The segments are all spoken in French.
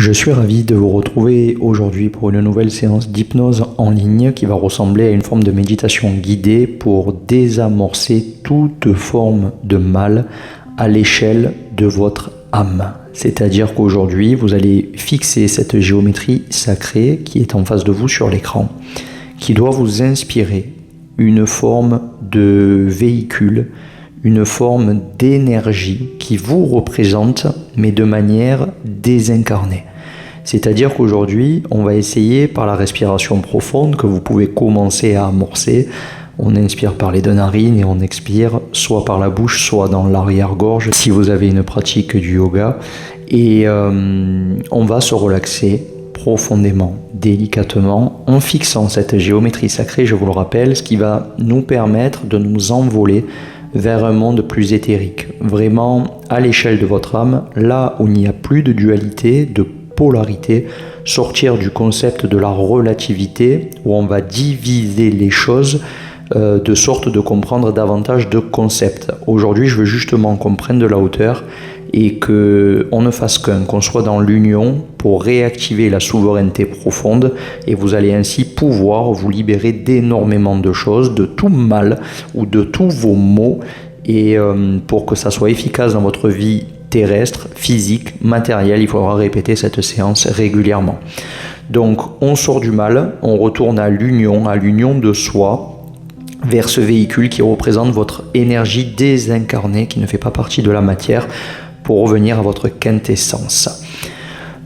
Je suis ravi de vous retrouver aujourd'hui pour une nouvelle séance d'hypnose en ligne qui va ressembler à une forme de méditation guidée pour désamorcer toute forme de mal à l'échelle de votre âme. C'est-à-dire qu'aujourd'hui, vous allez fixer cette géométrie sacrée qui est en face de vous sur l'écran, qui doit vous inspirer une forme de véhicule, une forme d'énergie qui vous représente, mais de manière désincarnée. C'est-à-dire qu'aujourd'hui, on va essayer par la respiration profonde que vous pouvez commencer à amorcer. On inspire par les deux narines et on expire soit par la bouche, soit dans l'arrière-gorge, si vous avez une pratique du yoga. Et on va se relaxer profondément, délicatement, en fixant cette géométrie sacrée, je vous le rappelle, ce qui va nous permettre de nous envoler vers un monde plus éthérique, vraiment à l'échelle de votre âme, là où il n'y a plus de dualité, de polarité, sortir du concept de la relativité, où on va diviser les choses de sorte de comprendre davantage de concepts. Aujourd'hui, je veux justement qu'on prenne de la hauteur et qu'on ne fasse qu'un, qu'on soit dans l'union pour réactiver la souveraineté profonde, et vous allez ainsi pouvoir vous libérer d'énormément de choses, de tout mal ou de tous vos maux, et pour que ça soit efficace dans votre vie terrestre, physique, matérielle, il faudra répéter cette séance régulièrement. Donc on sort du mal, on retourne à l'union de soi, vers ce véhicule qui représente votre énergie désincarnée, qui ne fait pas partie de la matière, pour revenir à votre quintessence.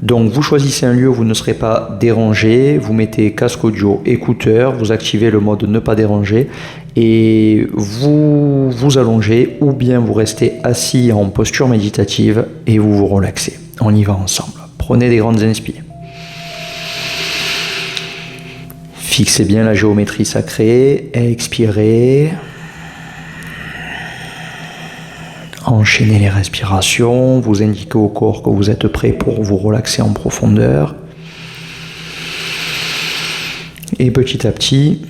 Donc vous choisissez un lieu où vous ne serez pas dérangé, vous mettez casque audio, écouteurs, vous activez le mode ne pas déranger et vous vous allongez ou bien vous restez assis en posture méditative et vous vous relaxez. On y va ensemble. Prenez des grandes inspirations. Fixez bien la géométrie sacrée, expirez. Enchaînez les respirations, vous indiquez au corps que vous êtes prêt pour vous relaxer en profondeur. Et petit à petit,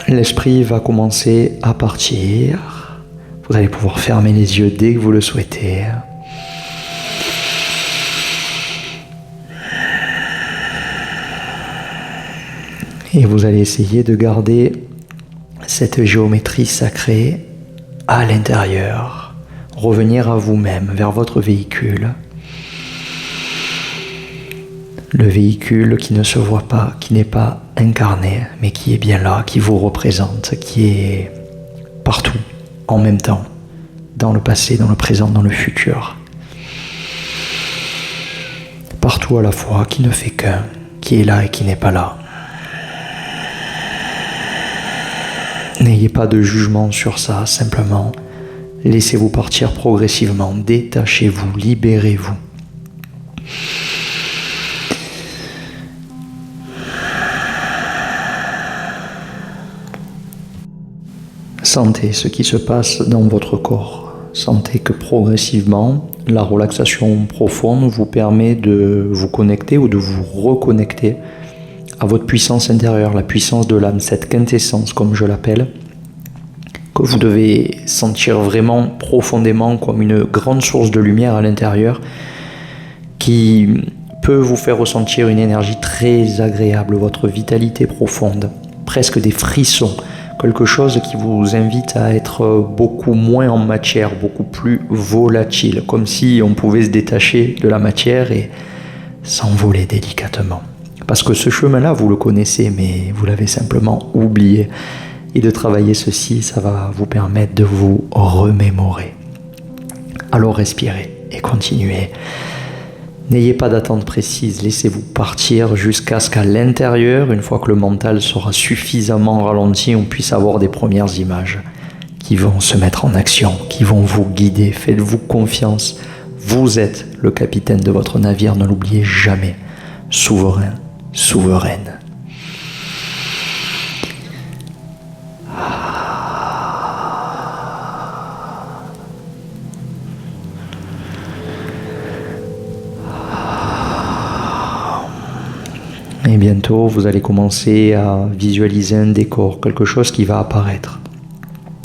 l'esprit va commencer à partir. Vous allez pouvoir fermer les yeux dès que vous le souhaitez. Et vous allez essayer de garder cette géométrie sacrée à l'intérieur, revenir à vous-même, vers votre véhicule. Le véhicule qui ne se voit pas, qui n'est pas incarné, mais qui est bien là, qui vous représente, qui est partout, en même temps, dans le passé, dans le présent, dans le futur. Partout à la fois, qui ne fait qu'un, qui est là et qui n'est pas là. N'ayez pas de jugement sur ça, simplement laissez-vous partir progressivement, détachez-vous, libérez-vous. Sentez ce qui se passe dans votre corps. Sentez que progressivement, la relaxation profonde vous permet de vous connecter ou de vous reconnecter à votre puissance intérieure, la puissance de l'âme, cette quintessence comme je l'appelle, que vous devez sentir vraiment profondément comme une grande source de lumière à l'intérieur qui peut vous faire ressentir une énergie très agréable, votre vitalité profonde, presque des frissons, quelque chose qui vous invite à être beaucoup moins en matière, beaucoup plus volatile, comme si on pouvait se détacher de la matière et s'envoler délicatement. Parce que ce chemin-là, vous le connaissez, mais vous l'avez simplement oublié. Et de travailler ceci, ça va vous permettre de vous remémorer. Alors respirez et continuez. N'ayez pas d'attente précise, laissez-vous partir jusqu'à ce qu'à l'intérieur, une fois que le mental sera suffisamment ralenti, on puisse avoir des premières images qui vont se mettre en action, qui vont vous guider. Faites-vous confiance. Vous êtes le capitaine de votre navire, ne l'oubliez jamais. Souverain, souveraine. Et bientôt, vous allez commencer à visualiser un décor, quelque chose qui va apparaître,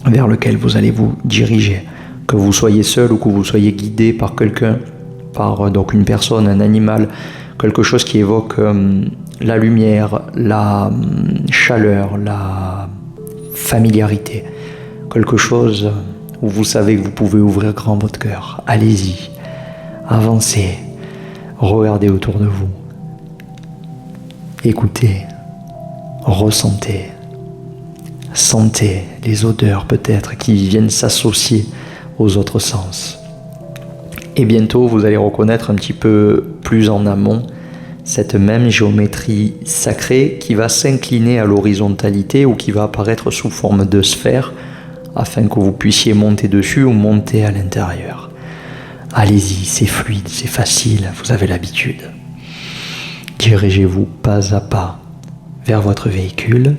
vers lequel vous allez vous diriger. Que vous soyez seul ou que vous soyez guidé par quelqu'un par donc une personne, un animal, quelque chose qui évoque la lumière, la chaleur, la familiarité, quelque chose où vous savez que vous pouvez ouvrir grand votre cœur. Allez-y, avancez, regardez autour de vous, écoutez, ressentez, sentez les odeurs peut-être qui viennent s'associer aux autres sens. Et bientôt, vous allez reconnaître un petit peu plus en amont cette même géométrie sacrée qui va s'incliner à l'horizontalité ou qui va apparaître sous forme de sphère afin que vous puissiez monter dessus ou monter à l'intérieur. Allez-y, c'est fluide, c'est facile, vous avez l'habitude. Dirigez-vous pas à pas vers votre véhicule.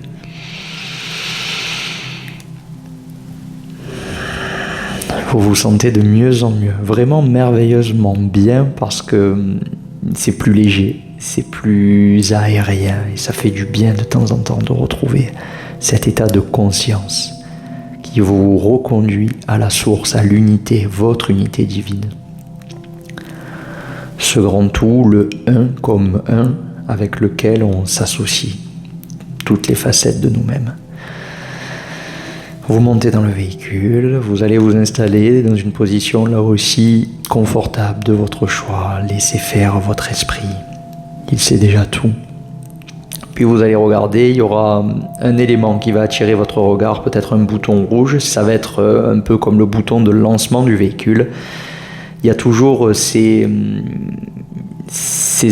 Vous vous sentez de mieux en mieux, vraiment merveilleusement bien parce que c'est plus léger, c'est plus aérien et ça fait du bien de temps en temps de retrouver cet état de conscience qui vous reconduit à la source, à l'unité, votre unité divine. Ce grand tout, le un comme un avec lequel on s'associe toutes les facettes de nous-mêmes. Vous montez dans le véhicule, vous allez vous installer dans une position là aussi confortable de votre choix. Laissez faire votre esprit, il sait déjà tout. Puis vous allez regarder, il y aura un élément qui va attirer votre regard, peut-être un bouton rouge. Ça va être un peu comme le bouton de lancement du véhicule. Il y a toujours ces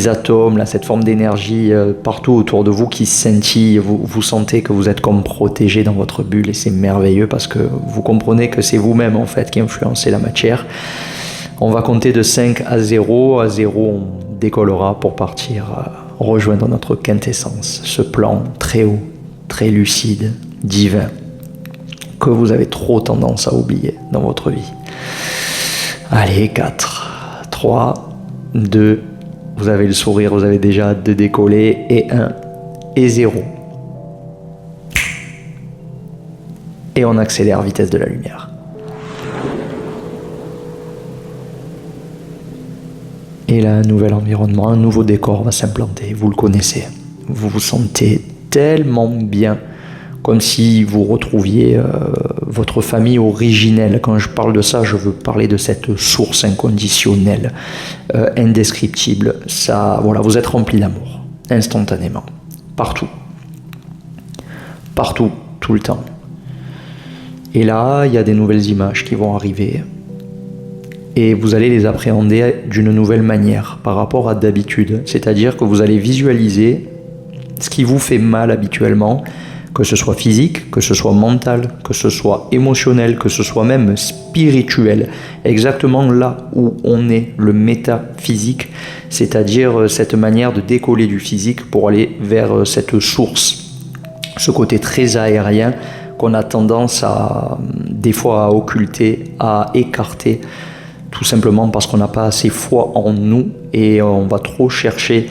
atomes, là, cette forme d'énergie partout autour de vous qui scintille. Vous sentez que vous êtes comme protégé dans votre bulle et c'est merveilleux parce que vous comprenez que c'est vous-même en fait qui influencez la matière. On va compter de 5 à 0. À 0, on décollera pour partir rejoindre notre quintessence, ce plan très haut, très lucide, divin, que vous avez trop tendance à oublier dans votre vie. Allez, 4, 3, 2, vous avez le sourire, vous avez déjà hâte de décoller, et 1, et 0. Et on accélère vitesse de la lumière. Et là, un nouvel environnement, un nouveau décor va s'implanter, vous le connaissez. Vous vous sentez tellement bien, comme si vous retrouviez votre famille originelle. Quand je parle de ça, je veux parler de cette source inconditionnelle, indescriptible. Ça, voilà, vous êtes rempli d'amour, instantanément, partout, tout le temps. Et là, il y a des nouvelles images qui vont arriver. Et vous allez les appréhender d'une nouvelle manière par rapport à d'habitude. C'est-à-dire que vous allez visualiser ce qui vous fait mal habituellement, que ce soit physique, que ce soit mental, que ce soit émotionnel, que ce soit même spirituel. Exactement là où on est, le métaphysique, c'est-à-dire cette manière de décoller du physique pour aller vers cette source, ce côté très aérien qu'on a tendance à, des fois, à occulter, à écarter, tout simplement parce qu'on n'a pas assez foi en nous et on va trop chercher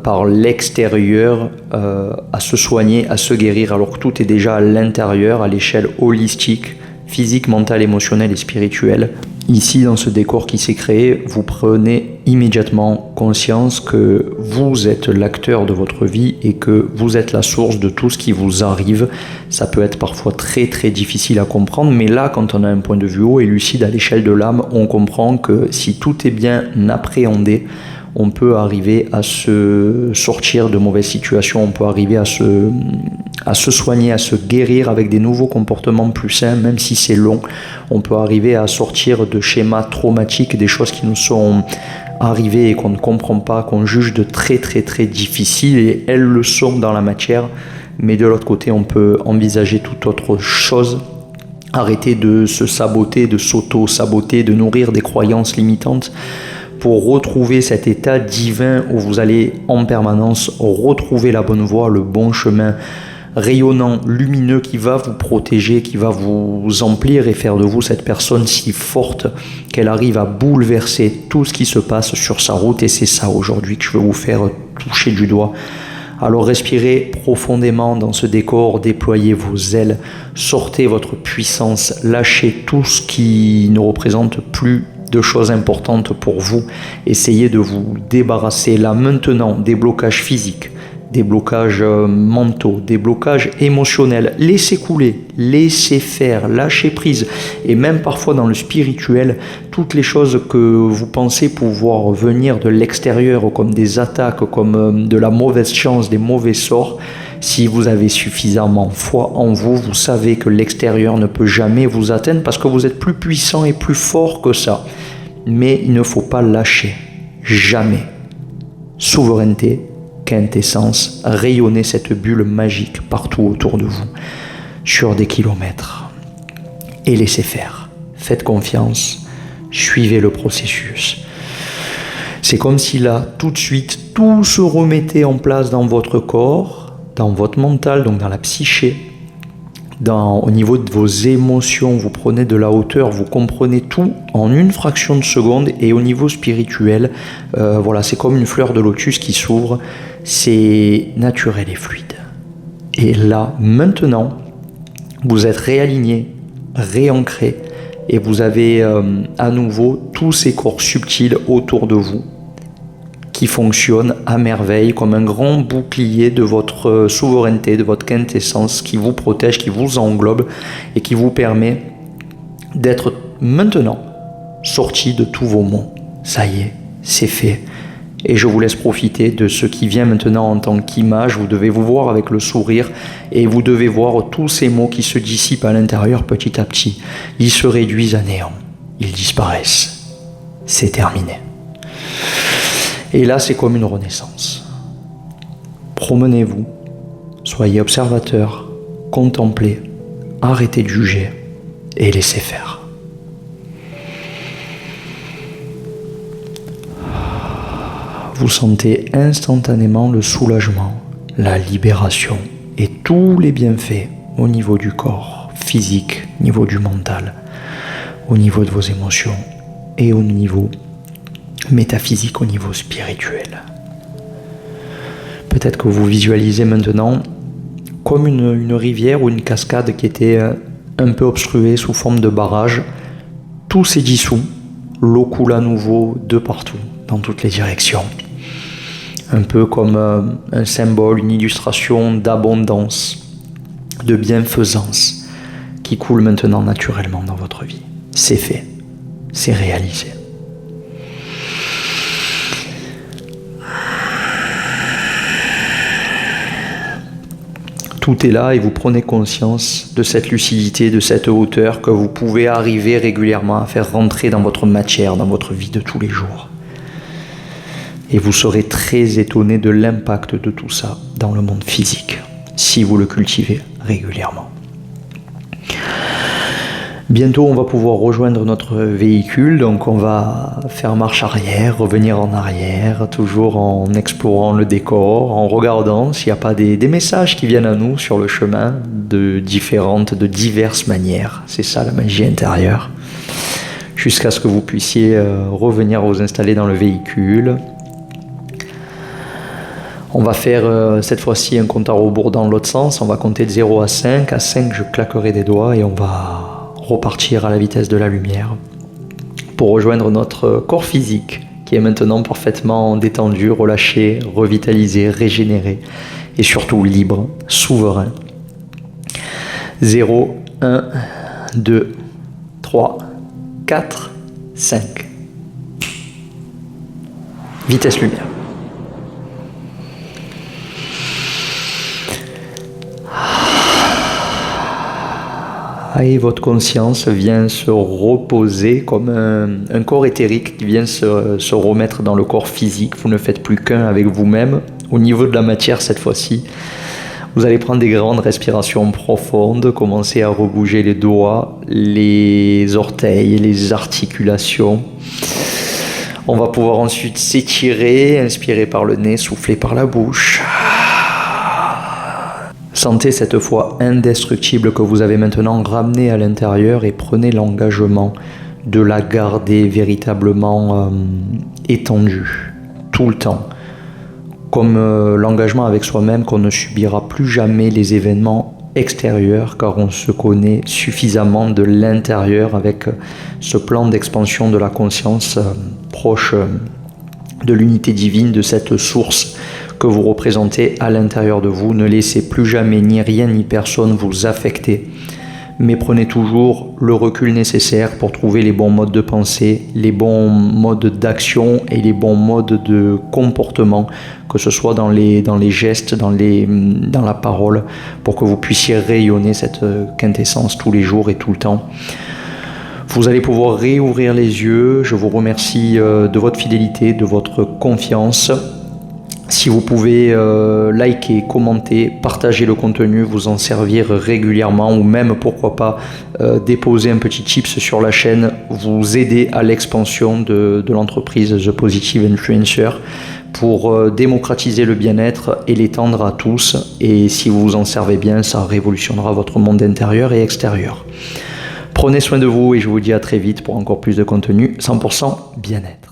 par l'extérieur à se soigner, à se guérir, alors que tout est déjà à l'intérieur, à l'échelle holistique, physique, mentale, émotionnelle et spirituelle. Ici, dans ce décor qui s'est créé, vous prenez immédiatement conscience que vous êtes l'acteur de votre vie et que vous êtes la source de tout ce qui vous arrive. Ça peut être parfois très très difficile à comprendre, mais là, quand on a un point de vue haut et lucide à l'échelle de l'âme, on comprend que si tout est bien appréhendé, on peut arriver à se sortir de mauvaises situations, on peut arriver à se soigner, à se guérir avec des nouveaux comportements plus sains, même si c'est long. On peut arriver à sortir de schémas traumatiques, des choses qui nous sont arrivées et qu'on ne comprend pas, qu'on juge de très très très difficiles, et elles le sont dans la matière. Mais de l'autre côté, on peut envisager toute autre chose. Arrêter de se saboter, de s'auto-saboter, de nourrir des croyances limitantes, pour retrouver cet état divin où vous allez en permanence retrouver la bonne voie, le bon chemin rayonnant, lumineux qui va vous protéger, qui va vous emplir et faire de vous cette personne si forte qu'elle arrive à bouleverser tout ce qui se passe sur sa route. Et c'est ça aujourd'hui que je veux vous faire toucher du doigt. Alors respirez profondément dans ce décor, déployez vos ailes, sortez votre puissance, lâchez tout ce qui ne représente plus de choses importantes pour vous. Essayez de vous débarrasser là maintenant des blocages physiques, des blocages mentaux, des blocages émotionnels. Laissez couler, laissez faire, lâchez prise. Et même parfois dans le spirituel, toutes les choses que vous pensez pouvoir venir de l'extérieur, comme des attaques, comme de la mauvaise chance, des mauvais sorts, si vous avez suffisamment foi en vous, vous savez que l'extérieur ne peut jamais vous atteindre parce que vous êtes plus puissant et plus fort que ça. Mais il ne faut pas lâcher, jamais. Souveraineté, quintessence, rayonnez cette bulle magique partout autour de vous, sur des kilomètres. Et laissez faire. Faites confiance, suivez le processus. C'est comme si là, tout de suite, tout se remettait en place dans votre corps, dans votre mental, donc dans la psyché, au niveau de vos émotions, vous prenez de la hauteur, vous comprenez tout en une fraction de seconde. Et au niveau spirituel, voilà, c'est comme une fleur de lotus qui s'ouvre, c'est naturel et fluide. Et là, maintenant, vous êtes réaligné, réancré, et vous avez à nouveau tous ces corps subtils autour de vous qui fonctionne à merveille comme un grand bouclier de votre souveraineté, de votre quintessence, qui vous protège, qui vous englobe et qui vous permet d'être maintenant sorti de tous vos maux. Ça y est, c'est fait. Et je vous laisse profiter de ce qui vient maintenant en tant qu'image. Vous devez vous voir avec le sourire et vous devez voir tous ces mots qui se dissipent à l'intérieur petit à petit. Ils se réduisent à néant. Ils disparaissent. C'est terminé. Et là, c'est comme une renaissance. Promenez-vous, soyez observateur, contemplez, arrêtez de juger et laissez faire. Vous sentez instantanément le soulagement, la libération et tous les bienfaits au niveau du corps physique, au niveau du mental, au niveau de vos émotions et au niveau métaphysique, au niveau spirituel. Peut-être que vous visualisez maintenant comme une rivière ou une cascade qui était un peu obstruée sous forme de barrage. Tout s'est dissous, l'eau coule à nouveau de partout, dans toutes les directions. Un peu comme un symbole, une illustration d'abondance, de bienfaisance qui coule maintenant naturellement dans votre vie. C'est fait, c'est réalisé. Tout est là et vous prenez conscience de cette lucidité, de cette hauteur que vous pouvez arriver régulièrement à faire rentrer dans votre matière, dans votre vie de tous les jours. Et vous serez très étonné de l'impact de tout ça dans le monde physique, si vous le cultivez régulièrement. Bientôt, on va pouvoir rejoindre notre véhicule, donc on va faire marche arrière, revenir en arrière, toujours en explorant le décor, en regardant s'il n'y a pas des messages qui viennent à nous sur le chemin de diverses manières. C'est ça la magie intérieure. Jusqu'à ce que vous puissiez revenir vous installer dans le véhicule. On va faire cette fois-ci un compte à rebours dans l'autre sens. On va compter de 0 à 5. À 5, je claquerai des doigts et on va repartir à la vitesse de la lumière pour rejoindre notre corps physique qui est maintenant parfaitement détendu, relâché, revitalisé, régénéré et surtout libre, souverain. 0, 1, 2, 3, 4, 5. Vitesse lumière. Et votre conscience vient se reposer comme un corps éthérique qui vient se remettre dans le corps physique. Vous ne faites plus qu'un avec vous-même. Au niveau de la matière cette fois-ci, vous allez prendre des grandes respirations profondes, commencer à rebouger les doigts, les orteils, les articulations. On va pouvoir ensuite s'étirer, inspirer par le nez, souffler par la bouche. Sentez cette foi indestructible que vous avez maintenant ramenée à l'intérieur et prenez l'engagement de la garder véritablement étendue, tout le temps. Comme l'engagement avec soi-même qu'on ne subira plus jamais les événements extérieur, car on se connaît suffisamment de l'intérieur avec ce plan d'expansion de la conscience proche de l'unité divine, de cette source que vous représentez à l'intérieur de vous. Ne laissez plus jamais ni rien ni personne vous affecter, mais prenez toujours le recul nécessaire pour trouver les bons modes de pensée, les bons modes d'action et les bons modes de comportement, que ce soit dans les gestes, dans la parole, pour que vous puissiez rayonner cette quintessence tous les jours et tout le temps. Vous allez pouvoir réouvrir les yeux. Je vous remercie de votre fidélité, de votre confiance. Si vous pouvez liker, commenter, partager le contenu, vous en servir régulièrement, ou même pourquoi pas déposer un petit tips sur la chaîne, vous aider à l'expansion de l'entreprise The Positive Influencer pour démocratiser le bien-être et l'étendre à tous. Et si vous vous en servez bien, ça révolutionnera votre monde intérieur et extérieur. Prenez soin de vous et je vous dis à très vite pour encore plus de contenu 100% bien-être.